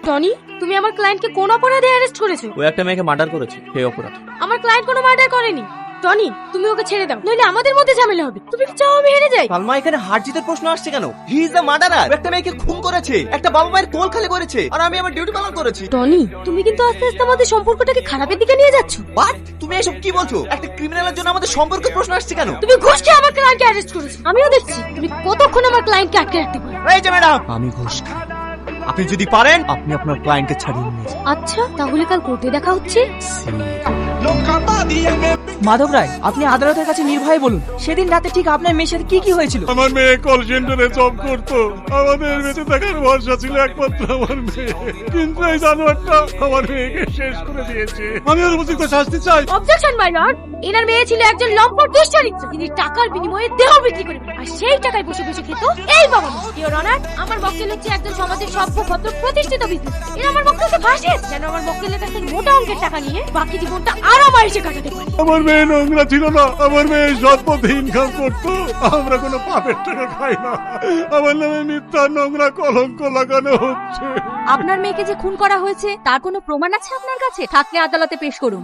Tony, তুমি আমার ক্লায়েন্টকে কোন অপরাধে অ্যারেস্ট করেছো? ও একটা মেয়েকে মার্ডার করেছে, সেই অপরাধ। আমার ক্লায়েন্ট কোনো মার্ডার করেনি। টনি, তুমি ওকে ছেড়ে দাও, নইলে আমাদের মধ্যে ঝামেলা হবে। তুমি কি চাও আমি হেরে যাই? সালমা, এখানে হার জিতের প্রশ্ন আসছে কেন? He is the murderer. একটা মেয়েকে খুন করেছে, একটা বাবা মায়ের কোল খালি করেছে, আর আমি আমার ডিউটি পালন করেছি। টনি, তুমি কিন্তু আস্তে আস্তে আমাদের সম্পর্কটাকে খারাপের দিকে নিয়ে যাচ্ছ। বাট তুমি এসব কি বলছো? একটা ক্রিমিনালের জন্য আমাদের সম্পর্কের প্রশ্ন আসছে কেন? তুমি ঘুষ খেয়ে আমার ক্লায়েন্টকে অ্যারেস্ট করেছো। আমিও দেখছি তুমি কতক্ষণ আমার ক্লায়েন্টকে আটকে রাখতে পারো। এই যে ম্যাডাম, আমি ঘুষ খাই। আপনি যদি পারেন আপনি আপনার ক্লায়েন্টকে ছাড়িয়ে নিয়ে যান। আচ্ছা, তাহলে কাল কোর্টে দেখা হচ্ছে। মাধব রায়, আপনি আদালতের কাছে নির্ভয়ে বলুন, সেদিন রাতে ঠিক আপনার মেয়ের সাথে কি কি হয়েছিল? আমার মেয়ে কল সেন্টারে জব করতো। আমাদের বেঁচে থাকার ভরসা ছিল একমাত্র আমার মেয়ে, কিন্তু এই জানোয়ারটা আমার মেয়েকে শেষ করে দিয়েছে। আমি ওর উপযুক্ত শাস্তি চাই। অবজেকশন মাই লর্ড, এনার মেয়ে ছিল একজন লম্পট দুশ্চরিত্র। তিনি টাকার বিনিময়ে দেহ বিক্রি করে আর সেই টাকায় বসে বসে খেত এই বাবা মা। ইওর অনার, আমার মক্কেল হচ্ছে একজন সমাজের সভ্য ভদ্র প্রতিষ্ঠিত বিজনেস। এরা আমার মক্কেলকে ফাঁসে যেন আমার মক্কেলের কাছে মোটা অঙ্কের টাকা নিয়ে বাকি জীবনটা আরো মাইসে কাটাতে পারে। আমার মেয়ে নোংরা ছিল না, আমার মেয়ে সৎ পথে ইনকাম করতো। আমরা কোনো পাপের টাকা খাই না। আমার নামে মিথ্যা নোংরা কলঙ্ক লাগানো হচ্ছে। আপনার মেয়েকে যে খুন করা হয়েছে তার কোনো প্রমাণ আছে আপনার কাছে? থাকলে আদালতে পেশ করুন।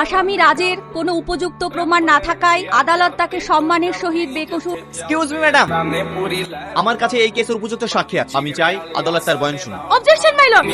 আসামি রাজের কোনো উপযুক্ত প্রমাণ না থাকায় আদালত তাকে সম্মানের সহিত বেকসুর। এক্সকিউজ মি ম্যাডাম, আমার কাছে এই কেসের উপযুক্ত সাক্ষী আছে। আমি চাই আদালত তার বয়ান শুনুন। Objection my lord.